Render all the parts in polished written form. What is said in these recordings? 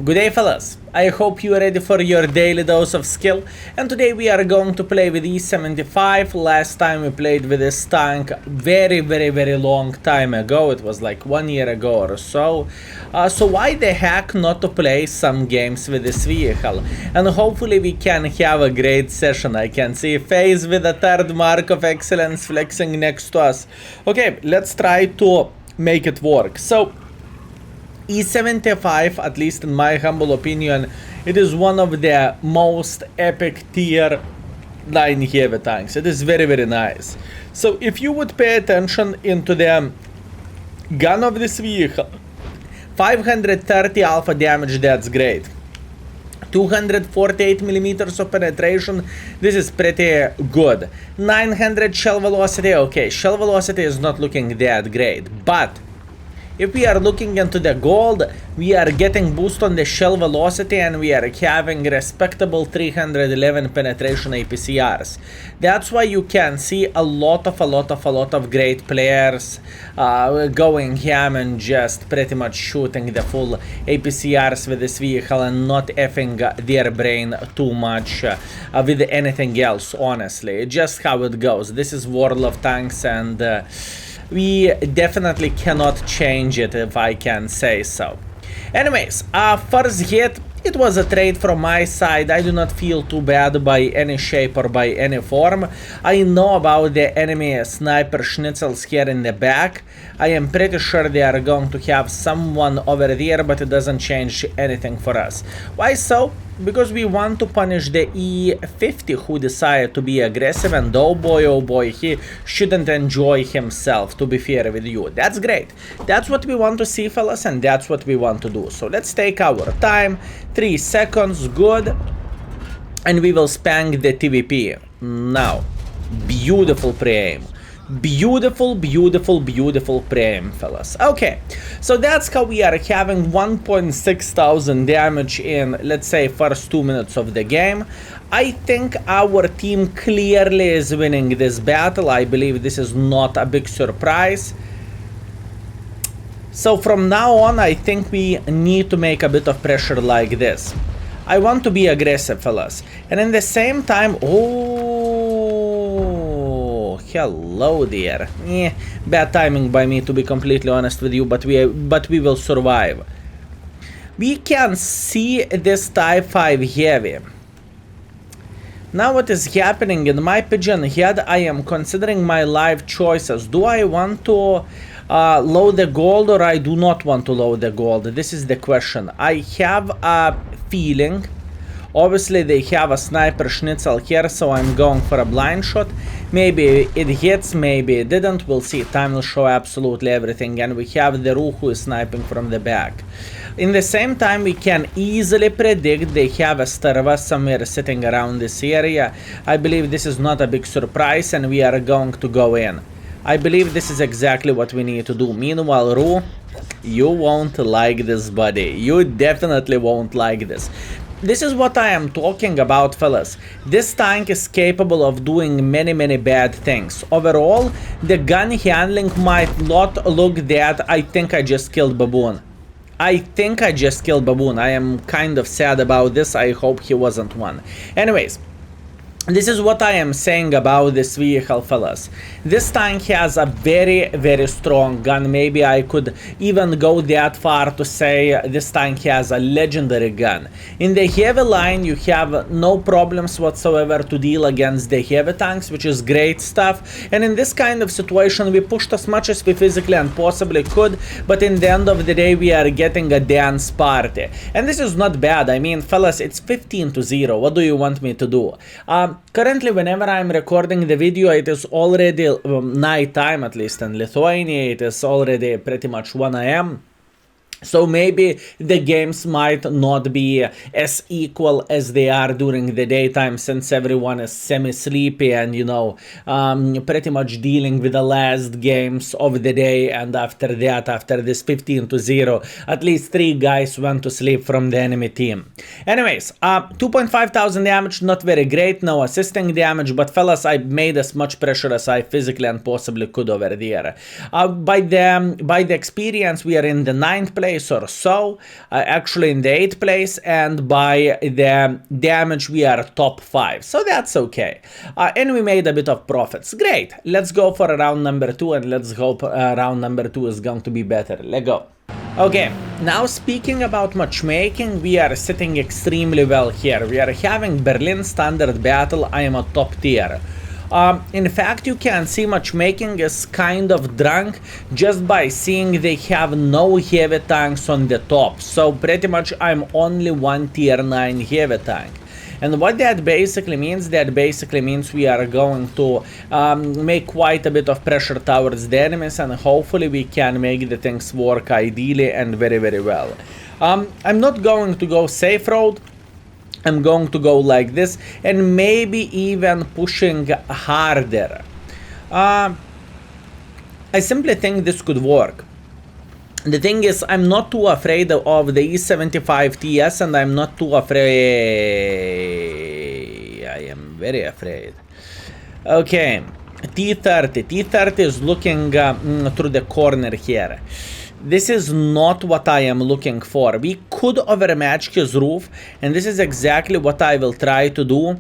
Good day fellas, I hope you are ready for your daily dose of skill, and today we are going to play with E75. Last time we played with this tank very long time ago, it was like 1 year ago or so. So why the heck not to play some games with this vehicle, and hopefully we can have a great session. I can see FaZe with a third mark of excellence flexing next to us. Okay, let's try to make it work. So E75, at least in my humble opinion, it is one of the most epic tier 9 heavy tanks. It is very nice. So if you would pay attention into the gun of this vehicle, 530 alpha damage, that's great. 248 millimeters of penetration, this is pretty good. 900 shell velocity, okay, shell velocity is not looking that great, but if we are looking into the gold, we are getting boost on the shell velocity and we are having respectable 311 penetration APCRs. That's why you can see a lot of great players going ham and just pretty much shooting the full APCRs with this vehicle and not effing their brain too much with anything else, honestly. Just how it goes. This is World of Tanks, and we definitely cannot change it, if I can say so. Anyways, first hit, it was a trade from my side. I do not feel too bad by any shape or by any form. I know about the enemy sniper schnitzels here in the back. I am pretty sure they are going to have someone over there, but it doesn't change anything for us. Why so? Because we want to punish the E50 who decided to be aggressive, and oh boy, he shouldn't enjoy himself, to be fair with you. That's great. That's what we want to see, fellas, and that's what we want to do. So let's take our time, 3 seconds, good, and we will spank the TVP. Now, beautiful pre-aim. Beautiful pre-aim, fellas. Okay, so that's how we are having 1,600 damage in, let's say, first 2 minutes of the game. I think our team clearly is winning this battle. I believe this is not a big surprise. So from now on, I think we need to make a bit of pressure like this. I want to be aggressive, fellas, and in the same time, hello there. Bad timing by me, to be completely honest with you, but we will survive. We can see this Type 5 heavy. Now what is happening in my pigeon head, I am considering my life choices. Do I want to load the gold, or I do not want to load the gold? This is the question. I have a feeling, obviously they have a sniper schnitzel here, so I'm going for a blind shot. Maybe it hits, maybe it didn't, we'll see. Time will show absolutely everything. And we have the Ru who is sniping from the back. In the same time, we can easily predict they have a Starva somewhere sitting around this area. I believe this is not a big surprise, and we are going to go in. I believe this is exactly what we need to do. Meanwhile, Ru, you won't like this, buddy. You definitely won't like this. This is what I am talking about, fellas. This tank is capable of doing many bad things. Overall, the gun handling might not look that. I think I just killed Baboon. I am kind of sad about this. I hope he wasn't one. Anyways, this is what I am saying about this vehicle, fellas. This tank has a very strong gun. Maybe I could even go that far to say this tank has a legendary gun. In the heavy line, you have no problems whatsoever to deal against the heavy tanks, which is great stuff. And in this kind of situation, we pushed as much as we physically and possibly could, but in the end of the day, we are getting a dance party. And this is not bad. I mean, fellas, it's 15-0. What do you want me to do? Currently, whenever I'm recording the video, it is already night time, at least in Lithuania. It is already pretty much 1 AM. So maybe the games might not be as equal as they are during the daytime, since everyone is semi-sleepy and, you know, pretty much dealing with the last games of the day. And after that, after this 15-0, at least 3 guys went to sleep from the enemy team. Anyways, 2,500 damage, not very great, no assisting damage, but fellas, I made as much pressure as I physically and possibly could over there. By the experience, we are in the 9th place. place or so, actually in the 8th place, and by the damage we are top 5, so that's okay. And we made a bit of profits. Great, let's go for round number 2, and let's hope round number 2 is going to be better. Let's go. Okay, now speaking about matchmaking, we are sitting extremely well here. We are having Berlin standard battle. I am a top tier. In fact, you can see matchmaking is kind of drunk just by seeing they have no heavy tanks on the top. So pretty much I'm only one tier 9 heavy tank. And what that basically means, we are going to make quite a bit of pressure towards the enemies, and hopefully we can make the things work ideally and very, very well. I'm not going to go safe road. I'm going to go like this, and maybe even pushing harder. I simply think this could work. The thing is, I'm not too afraid of the E75 TS, and I'm not too afraid. I am very afraid. Okay, T30. T30 is looking through the corner here. This is not what I am looking for. We could overmatch his roof, and this is exactly what I will try to do.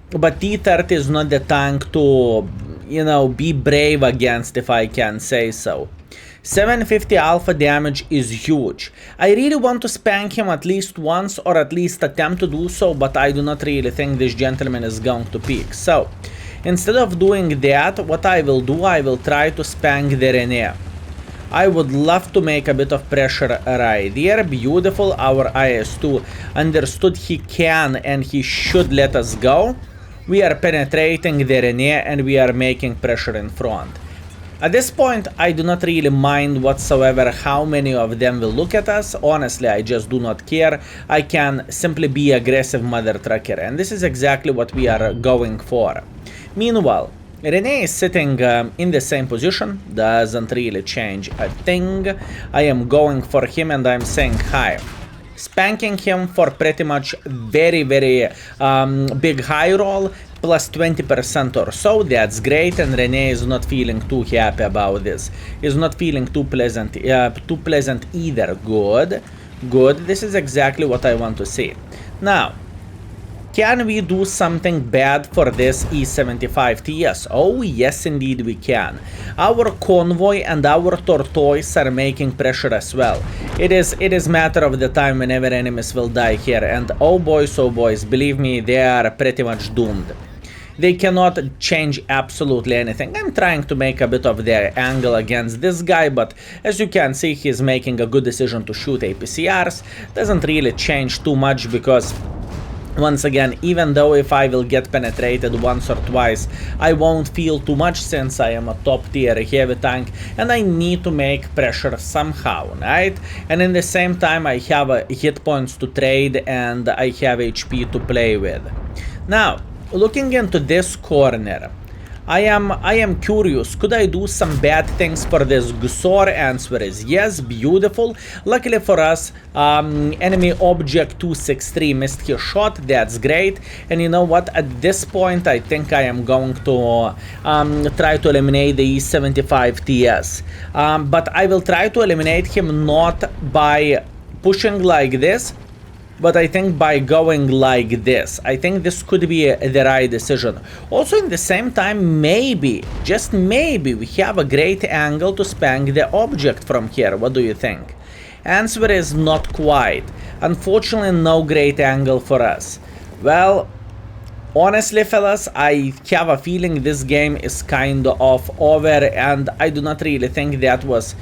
But T30 is not the tank to, you know, be brave against, if I can say so. 750 alpha damage is huge. I really want to spank him at least once, or at least attempt to do so, but I do not really think this gentleman is going to peak. So, instead of doing that, what I will do, I will try to spank the Rene. I would love to make a bit of pressure right there. Beautiful. Our IS-2 understood he can and he should let us go. We are penetrating the Rene and we are making pressure in front. At this point, I do not really mind whatsoever how many of them will look at us. Honestly, I just do not care. I can simply be aggressive mother trucker, and this is exactly what we are going for. Meanwhile, Rene is sitting in the same position, doesn't really change a thing. I am going for him and I'm saying hi. Spanking him for pretty much very, very big high roll, plus 20% or so, that's great, and Rene is not feeling too happy about this. He's not feeling too pleasant either. Good, good, this is exactly what I want to see. Now, can we do something bad for this E75 TS? Oh, yes, indeed we can. Our convoy and our tortoise are making pressure as well. It is matter of the time whenever enemies will die here, and oh boys, believe me, they are pretty much doomed. They cannot change absolutely anything. I'm trying to make a bit of their angle against this guy, but as you can see, he's making a good decision to shoot APCRs. Doesn't really change too much because, once again, even though if I will get penetrated once or twice, I won't feel too much since I am a top tier heavy tank and I need to make pressure somehow, right? And in the same time, I have hit points to trade and I have HP to play with. Now, looking into this corner, I am curious, could I do some bad things for this Gusor? Answer is yes, beautiful. Luckily for us, enemy object 263 missed his shot, that's great. And you know what, at this point I think I am going to try to eliminate the E75 TS. But I will try to eliminate him not by pushing like this, but I think by going like this. I think this could be the right decision. Also, in the same time, maybe, just maybe, we have a great angle to spank the object from here. What do you think? Answer is not quite. Unfortunately, no great angle for us. Well, honestly, fellas, I have a feeling this game is kind of over, and I do not really think that was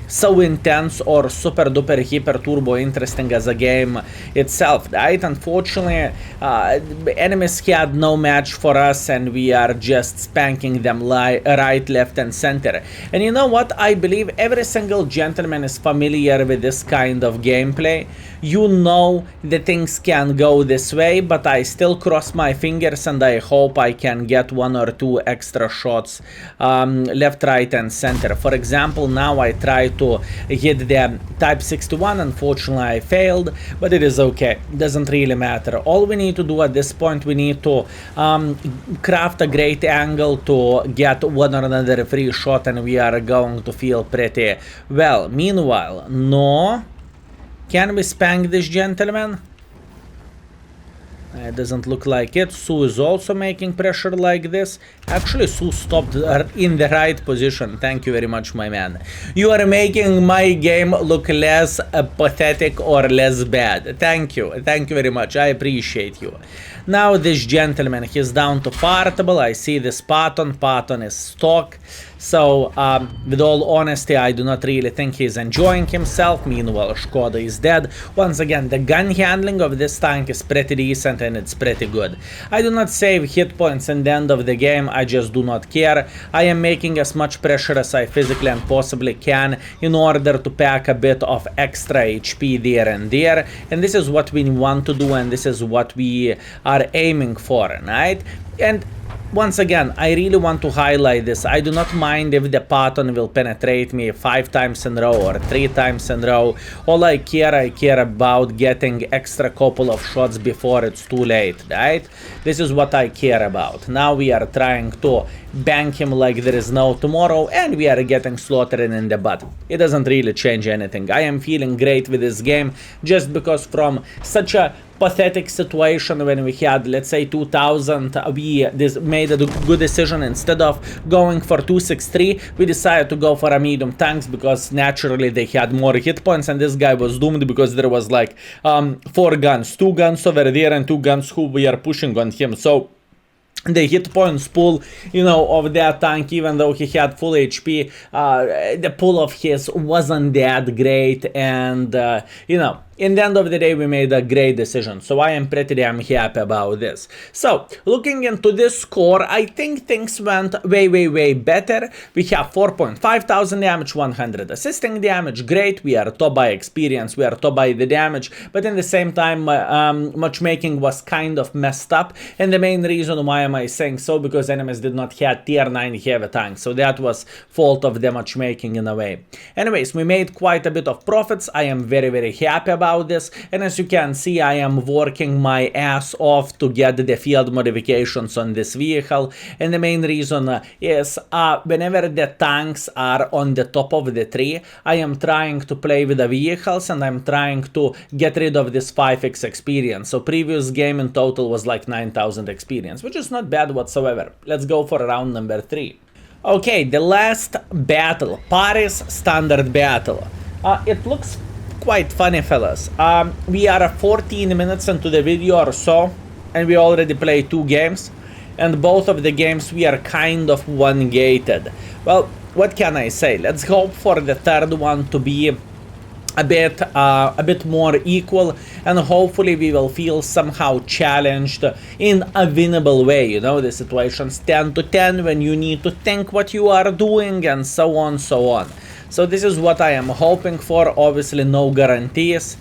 so intense or super duper hyper turbo interesting as a game itself, right? Unfortunately, enemies had no match for us and we are just spanking them right, left and center. And you know what? I believe every single gentleman is familiar with this kind of gameplay. You know that things can go this way, but I still cross my fingers and I hope I can get 1 or 2 extra shots left, right and center. For example, now I try to hit the Type 61. Unfortunately, I failed, but it is okay. Doesn't really matter. All we need to do at this point, we need to craft a great angle to get one or another free shot, and we are going to feel pretty well. Meanwhile, no. Can we spank this gentleman? It doesn't look like it. Sue is also making pressure like this. Actually, Sue stopped in the right position. Thank you very much, my man. You are making my game look less pathetic or less bad. Thank you. Thank you very much. I appreciate you. Now this gentleman, he's down to fartable. I see this Patton. Patton is stock. So, with all honesty, I do not really think he's enjoying himself. Meanwhile, Skoda is dead. Once again, the gun handling of this tank is pretty decent and it's pretty good. I do not save hit points in the end of the game. I just do not care. I am making as much pressure as I physically and possibly can in order to pack a bit of extra HP there and there. And this is what we want to do, and this is what we are aiming for, right? And once again, I really want to highlight this. I do not mind if the Patton will penetrate me 5 times in a row or 3 times in a row. All I care about getting extra couple of shots before it's too late, right? This is what I care about. Now we are trying to bang him like there is no tomorrow, and we are getting slaughtered in the butt. It doesn't really change anything. I am feeling great with this game just because from such a pathetic situation when we had, let's say, 2000, we made a good decision. Instead of going for 263, we decided to go for a medium tanks because naturally they had more hit points, and this guy was doomed because there was like 4 guns, 2 guns over there and 2 guns who we are pushing on him. So the hit points pool, you know, of that tank, even though he had full HP, the pool of his wasn't that great, and you know, in the end of the day, we made a great decision, so I am pretty damn happy about this. So, looking into this score, I think things went way better. We have 4.5 thousand damage, 100 assisting damage, great. We are top by experience, we are top by the damage, but in the same time, matchmaking was kind of messed up, and the main reason why am I saying so, because enemies did not have tier 9 heavy tanks, so that was fault of the matchmaking in a way. Anyways, we made quite a bit of profits. I am very happy about this, and as you can see, I am working my ass off to get the field modifications on this vehicle, and the main reason is whenever the tanks are on the top of the tree, I am trying to play with the vehicles, and I'm trying to get rid of this 5x experience. So previous game in total was like 9,000 experience, which is not bad whatsoever. Let's go for round number 3. Okay, the last battle, Paris standard battle. It looks quite funny, fellas. We are 14 minutes into the video or so, and we already played 2 games, and both of the games we are kind of one-gated. Well, what can I say? Let's hope for the third one to be a bit more equal, and hopefully we will feel somehow challenged in a winnable way. You know, the situations 10 to 10 when you need to think what you are doing, and so on, so on. So this is what I am hoping for. Obviously no guarantees.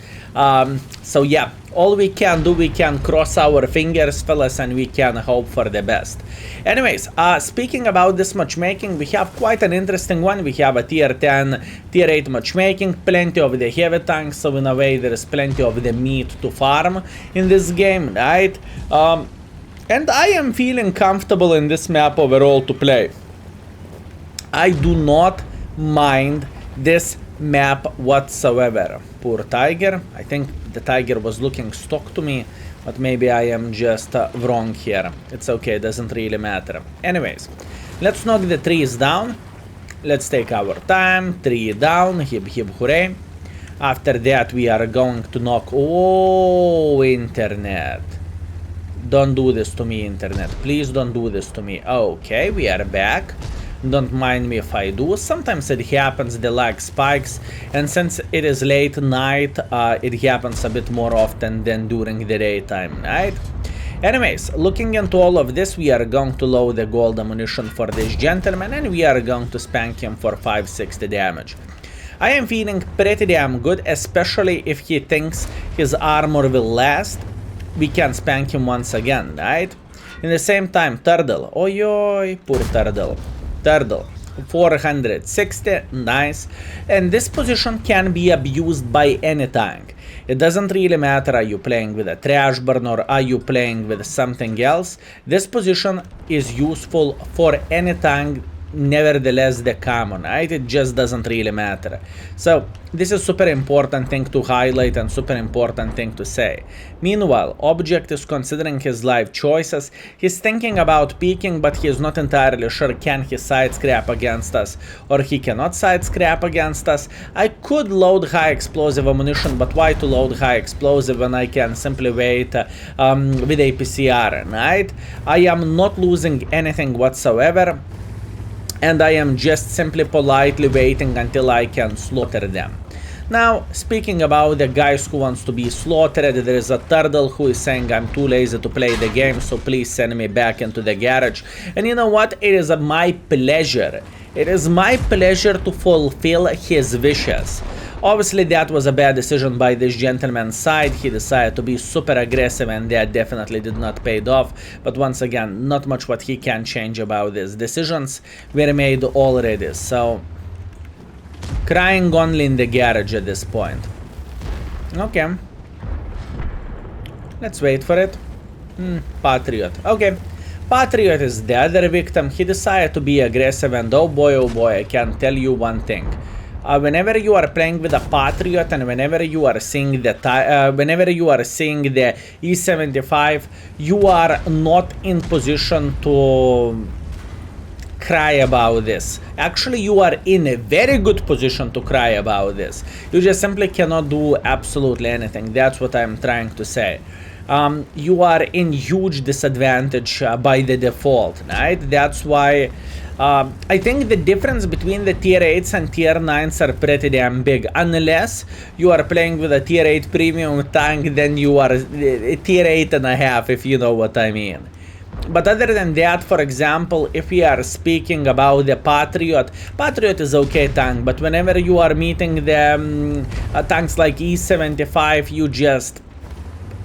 So yeah, all we can do, we can cross our fingers, fellas, and we can hope for the best. Anyways, speaking about this matchmaking, we have quite an interesting one. We have a tier 10, tier 8 matchmaking, plenty of the heavy tanks, so in a way there is plenty of the meat to farm in this game, right? And I am feeling comfortable in this map overall to play. I do not mind this map whatsoever. Poor tiger. I think the tiger was looking stock to me, but maybe I am just wrong here. It's okay, doesn't really matter. Anyways, let's knock the trees down. Let's take our time. 3 down. Hip hip hooray. After that we are going to knock... Oh, internet. Don't do this to me, internet. Please don't do this to me. Okay, we are back. Don't mind me if I do. Sometimes it happens, the lag spikes, and since it is late night, it happens a bit more often than during the daytime, right? Anyways, looking into all of this, we are going to load the gold ammunition for this gentleman, and we are going to spank him for 560 damage. I am feeling pretty damn good, especially if he thinks his armor will last. We can spank him once again, right? In the same time, turtle. Oi, poor turtle. Turtle, 460, nice. And this position can be abused by any tank. It doesn't really matter, are you playing with a trash burn or are you playing with something else. This position is useful for any tank, nevertheless the common, right? It just doesn't really matter. So this is super important thing to highlight and super important thing to say. Meanwhile, Object is considering his life choices. He's thinking about peeking, but he's not entirely sure can he side scrap against us or he cannot side scrap against us. I could load high explosive ammunition, but why to load high explosive when I can simply wait with APCR, right? I am not losing anything whatsoever, and I am just simply politely waiting until I can slaughter them. Now, speaking about the guys who wants to be slaughtered, there is a turtle who is saying I'm too lazy to play the game, so please send me back into the garage. And you know what? It is my pleasure. It is my pleasure to fulfill his wishes. Obviously, that was a bad decision by this gentleman's side. He decided to be super aggressive, and that definitely did not pay off. But once again, not much what he can change about this. Decisions were made already, so crying only in the garage at this point. Okay. Let's wait for it. Patriot. Okay. Patriot is the other victim. He decided to be aggressive, and oh boy, I can tell you one thing. Whenever you are playing with a Patriot and whenever you are seeing the E75, you are not in position to cry about this. Actually, you are in a very good position to cry about this. You just simply cannot do absolutely anything. That's what I'm trying to say. You are in huge disadvantage by the default, right? That's why I think the difference between the tier 8s and tier 9s are pretty damn big. Unless you are playing with a tier 8 premium tank, then you are a tier 8.5, if you know what I mean. But other than that, for example, if we are speaking about the Patriot, Patriot is okay tank, but whenever you are meeting the tanks like E75, you just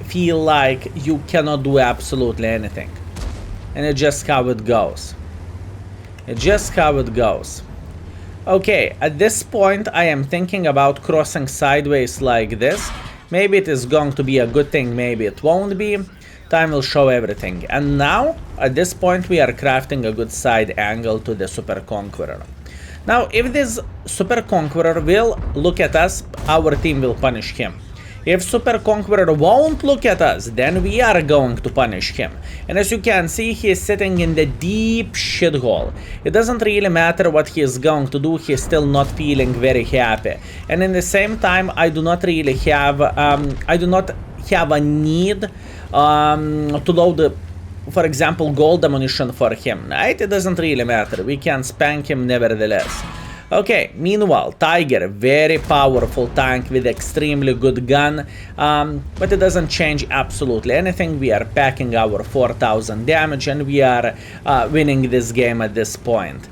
feel like you cannot do absolutely anything. And it's just how it goes. It's just how it goes. Okay, at this point I am thinking about crossing sideways like this. Maybe it is going to be a good thing, maybe it won't be. Time will show everything. And now, at this point, we are crafting a good side angle to the Super Conqueror. Now, if this Super Conqueror will look at us, our team will punish him. If Super Conqueror won't look at us, then we are going to punish him. And as you can see, he is sitting in the deep shithole. It doesn't really matter what he is going to do, he is still not feeling very happy. And in the same time, I do not really have, a need to load, for example, gold ammunition for him, right? It doesn't really matter, we can spank him nevertheless. Okay, meanwhile, Tiger, very powerful tank with extremely good gun, but it doesn't change absolutely anything. We are packing our 4000 damage and we are winning this game at this point.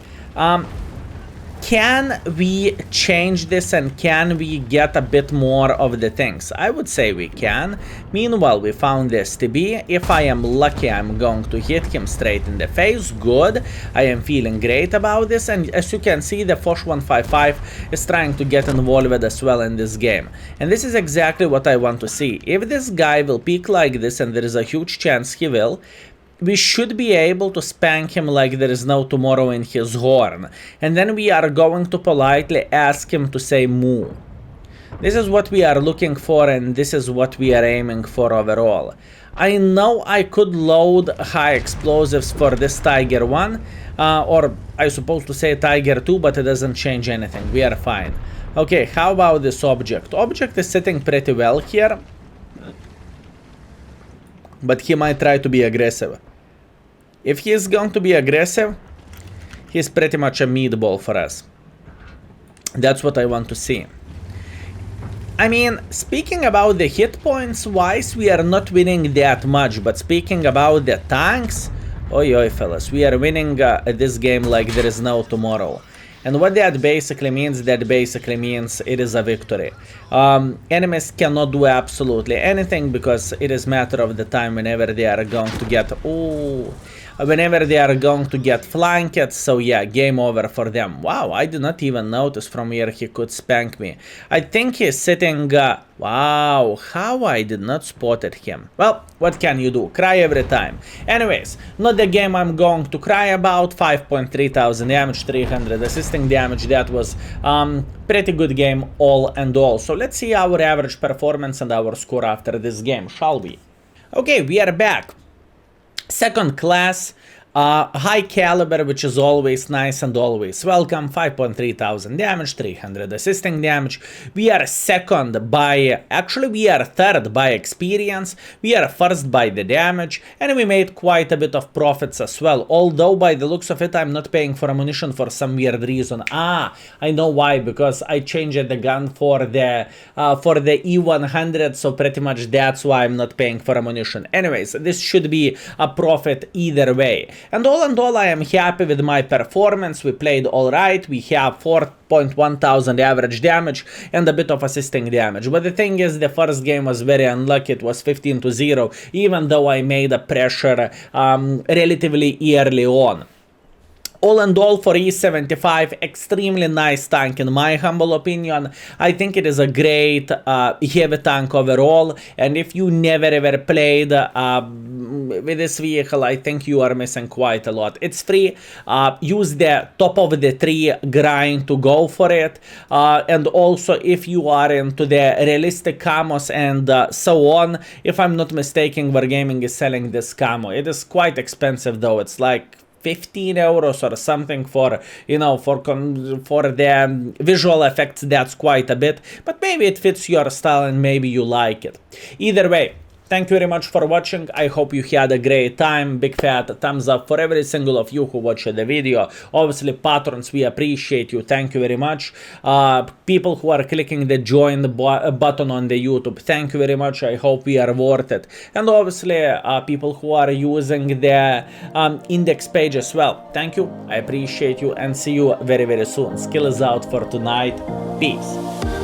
Can we change this and can we get a bit more of the things? I would say we can. Meanwhile, we found this STB. If I am lucky, I'm going to hit him straight in the face. Good. I am feeling great about this. And as you can see, the Foch 155 is trying to get involved as well in this game. And this is exactly what I want to see. If this guy will peak like this, and there is a huge chance he will, we should be able to spank him like there is no tomorrow in his horn. And then we are going to politely ask him to say moo. This is what we are looking for and this is what we are aiming for overall. I know I could load high explosives for this Tiger 1, or I supposed to say Tiger 2, but it doesn't change anything. We are fine. Okay, how about this Object? Object is sitting pretty well here, but he might try to be aggressive. If he is going to be aggressive, he's pretty much a meatball for us. That's what I want to see. I mean, speaking about the hit points wise, we are not winning that much, but speaking about the tanks, oi fellas, we are winning this game like there is no tomorrow. And what that basically means, it is a victory. Enemies cannot do absolutely anything because it is matter of the time whenever they are going to get... Oh, whenever they are going to get flanked. So yeah, game over for them. Wow, I did not even notice from where he could spank me. I think he's sitting... wow, how I did not spotted him. Well, what can you do? Cry every time. Anyways, not the game I'm going to cry about. 5.3 thousand damage, 300 assisting damage. That was pretty good game all and all. So let's see our average performance and our score after this game, shall we? Okay, we are back. Second class. High caliber, which is always nice and always welcome. 5.3 thousand damage, 300 assisting damage. We are second by, actually we are third by experience. We are first by the damage, and we made quite a bit of profits as well. Although by the looks of it, I'm not paying for ammunition for some weird reason. I know why, because I changed the gun for the E100, so pretty much that's why I'm not paying for ammunition. Anyways, this should be a profit either way. And all in all, I am happy with my performance. We played alright. We have 4.1 thousand average damage and a bit of assisting damage. But the thing is, the first game was very unlucky. It was 15-0, even though I made a pressure relatively early on. All in all, for E75, extremely nice tank in my humble opinion. I think it is a great heavy tank overall, and if you never ever played with this vehicle, I think you are missing quite a lot. It's free. Use the top of the tree grind to go for it, and also if you are into the realistic camos and so on, if I'm not mistaken, Wargaming is selling this camo. It is quite expensive though. It's like 15 euros or something for, you know, for the visual effects. That's quite a bit, but maybe it fits your style and maybe you like it. Either way, thank you very much for watching. I hope you had a great time. Big fat thumbs up for every single of you who watched the video. Obviously, patrons, we appreciate you. Thank you very much. People who are clicking the join button on the YouTube, thank you very much. I hope we are worth it. And obviously, people who are using the index page as well, thank you. I appreciate you and see you very, very soon. Skill is out for tonight. Peace.